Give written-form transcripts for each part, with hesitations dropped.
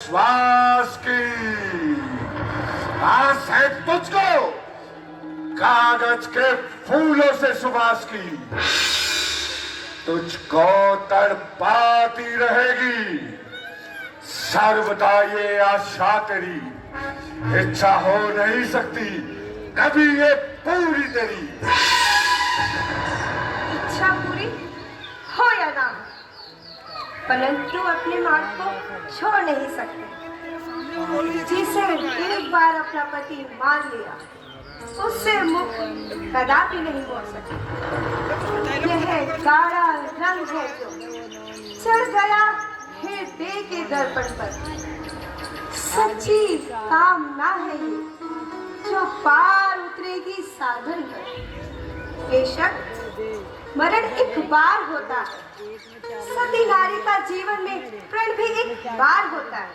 विश्वास की आस है तुझको कागज के फूलों से सुबास की। तुझको तड़पाती रहेगी सर्वदा ये आशा तेरी। इच्छा हो नहीं सकती कभी ये पूरी तेरी। इच्छा पूरी हो या ना हो, परंतु अपने मार्ग को छोड़ नहीं सकते। जिसे एक बार अपना पति मान लिया उससे मुख कदापि नहीं मोड़ सकते। यह गाढ़ा रंग है जो चढ़ गया हृदय के दर्पण पर। सच्ची कामना है ये जो पार उतरेगी साधन पर। बेशक मरण एक बार होता है, सती नारी का जीवन में प्रण भी एक बार होता है।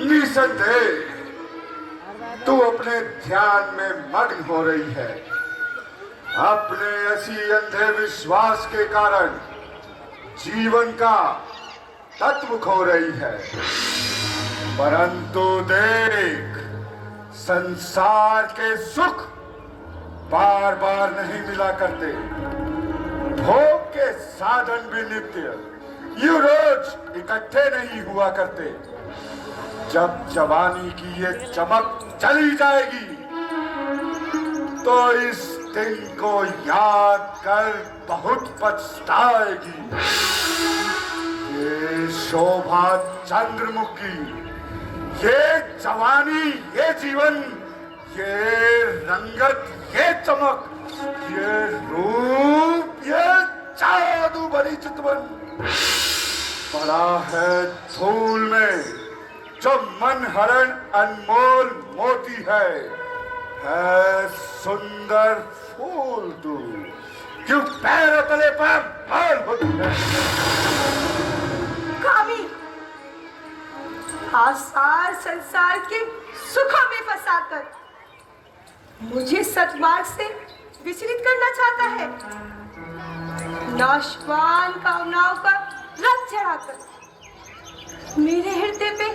निसंदेह तू अपने ध्यान में मग्न हो रही है। अपने ऐसी अंधे विश्वास के कारण जीवन का तत्व खो रही है। परंतु देख, संसार के सुख बार बार नहीं मिला करते। भोग के साधन भी नित्य यूं रोज इकट्ठे नहीं हुआ करते। जब जवानी की ये चमक चली जाएगी तो इस दिन को याद कर बहुत पछताएगी। ये शोभा चंद्रमुखी, ये जवानी, ये जीवन, ये रंगत, ये चमक, ये रूप, ये जादू भरी चितवन पड़ा है धूल में जो मन हरण अनमोल मोती है सुंदर फूल तू क्यों पैर तले पर बाल होती है। कामी आसार संसार के सुखों में फंसाकर मुझे सतमार्ग से विचलित करना चाहता है। नाशवान कामनाओं का रंग चढ़ाकर मेरे हृदय पे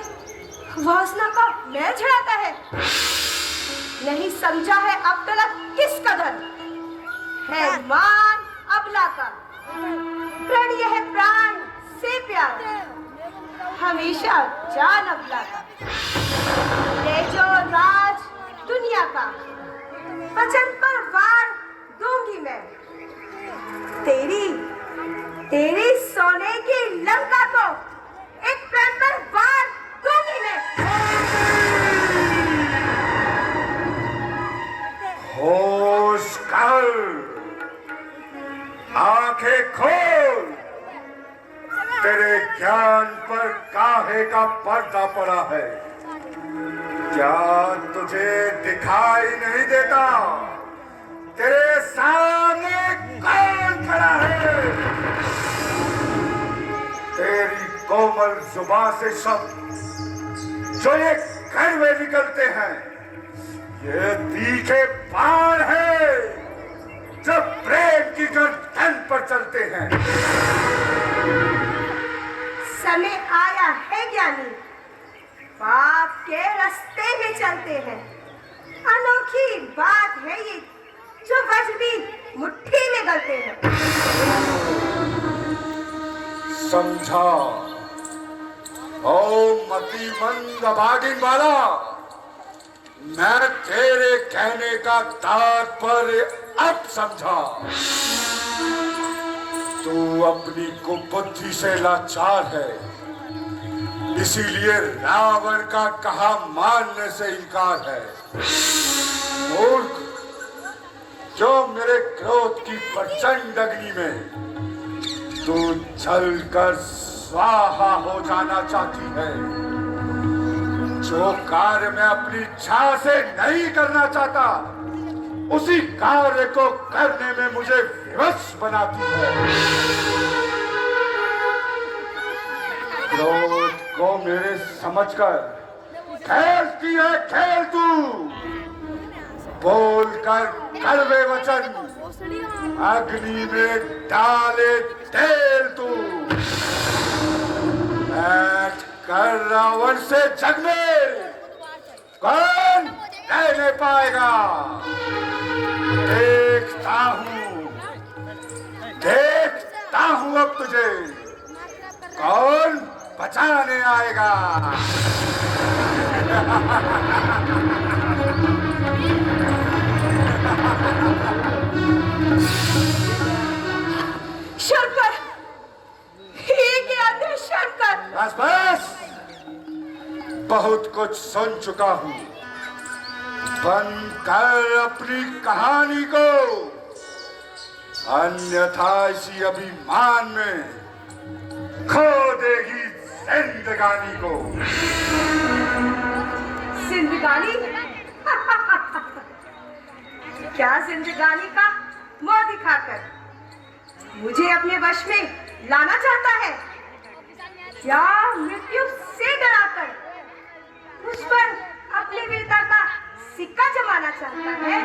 वासना का मैल चढ़ाता है। नहीं समझा है अब तक किस कदर है मान अबला का। प्रण यह प्राण से प्यार हमेशा जान अबला का। ले जो राज दुनिया का वचन पर वार दूंगी मैं। तेरी सोने की लंका को एक प्रण पर वार दूंगी मैं। होश कर, आंखें खोल, तेरे ज्ञान पर काहे का पर्दा पड़ा है। क्या तुझे दिखाई नहीं देता तेरे सामने कौन खड़ा है। तेरी कोमल जुबान से शब्द जो ये कड़वे निकलते हैं ये तीखे बाण है जो प्रेम की गर्दन पर चलते हैं। समय आया है ज्ञानी, पाप के रास्ते में चलते हैं। अनोखी बात है ये जो वज्र भी मुट्ठी में गलते हैं। समझा ओ मति मंद भागिन वाला, मैं तेरे कहने का तात्पर्य अब समझा। तू अपनी कुबुद्धि से लाचार है, इसीलिए रावण का कहा मानने से इनकार है। मूर्ख, जो मेरे क्रोध की प्रचंड अग्नि में तू जलकर स्वाहा हो जाना चाहती है। जो कार्य मैं अपनी इच्छा से नहीं करना चाहता उसी कार्य को करने में मुझे विवश बनाती है। क्रोध को मेरे समझकर खेलती है खेल तू, बोलकर कड़वे वचन अग्नि में डाले तेल टक्कर रावण से जग में कौन रहने पाएगा? देखता हूं अब तुझे कौन बचाने आएगा। शंकर, ये क्या था शंकर? बस बस, बहुत कुछ सुन चुका हूं। बंद कर अपनी कहानी को, अन्यथा इसी अभिमान में खो देगी जिंदगानी को। जिंदगानी? क्या जिंदगानी का मुंह दिखाकर मुझे अपने वश में लाना चाहता है? क्या मृत्यु से डराकर मुझ पर अपनी वीरता का सिक्का जमाना चाहता है?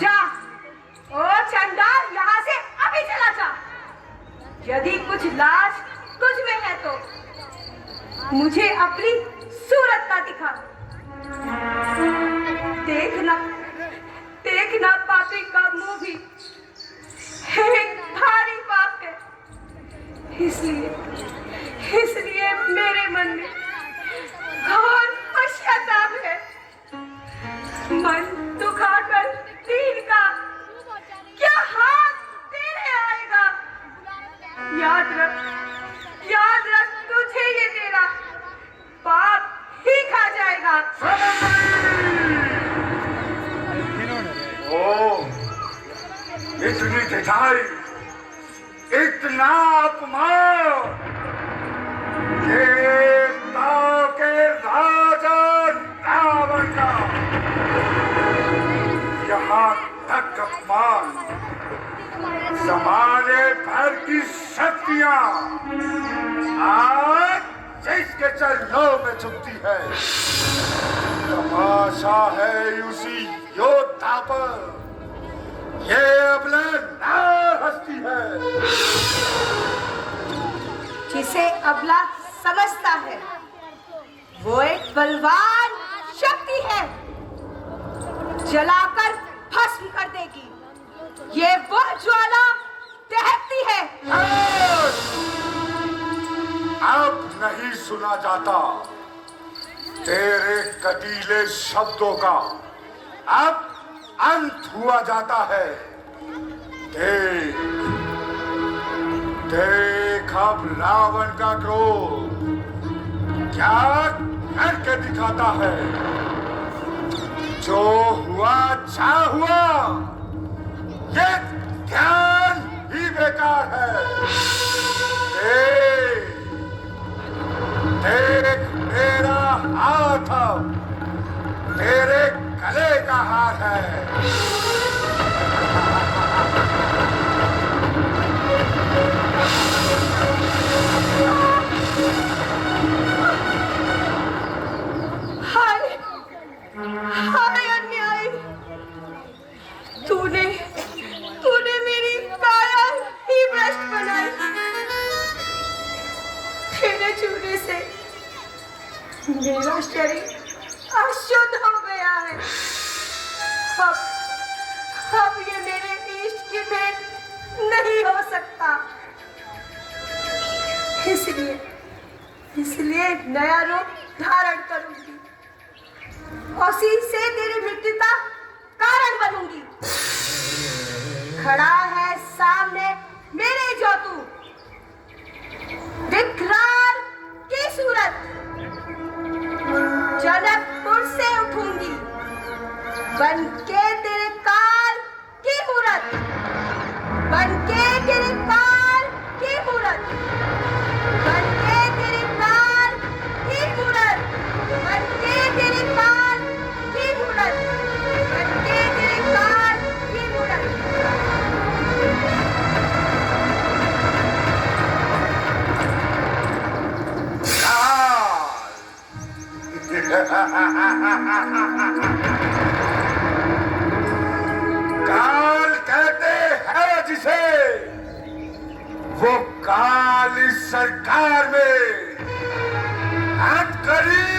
जा, ओ चंडाल, यहाँ से अभी चला जा। यदि कुछ लाज तुझ में है तो मुझे अपनी सूरत का दिखा। देखना पापी का मुंह भी एक भारी पाप है। इसलिए मेरे मन में घोर पश्चाताप है। मन दुखाकर दीन का क्या हाथ तेरे आएगा? याद रख तुझे ये तेरा पाप ही खा जाएगा। ओ, इतनी ढिठाई, इतना अपमान, देवताओं के राजा रावण का यहाँ तक अपमान, जमाने भर की शक्तियां आज जिसके चरणों में झुकती है। तमाशा है उसी योद्धा पर, ये अबला नार हस्ती है। जिसे अबला समझता है वो एक बलवान शक्ति है, जलाकर भस्म कर देगी। ये वो ज्वाला दहकती है। अब नहीं सुना जाता तेरे कटीले शब्दों का, अब अंत हुआ जाता है। देख अब रावण का क्रोध क्या करके दिखाता है। जो हुआ अच्छा हुआ, ये ध्यान ही बेकार है। देख मेरा हाथ तेरे गले का हार है। हाय अन्याय, तूने मेरी काया ही भ्रष्ट बनाई। तेरे छूने से मेरा शरीर अशुद्ध हो गया है। अब ये मेरे इष्ट की भेंट नहीं हो सकता। इसलिए नया रूप धारण करूंगी, उसी से तेरी मृत्यु का कारण बनूंगी। खड़ा है सामने मेरे जो तू, विकराल की सूरत, जनकपुर से उठूंगी बनके तेरे काल की मूरत, बनके तेरे काल की मूरत, बनके तेरे काल की मूरत, बनके तेरे काल की मूरत, बनके तेरे काल की मूरत। काल कहते हैं जिसे, वो काल इस सरकार में हट करी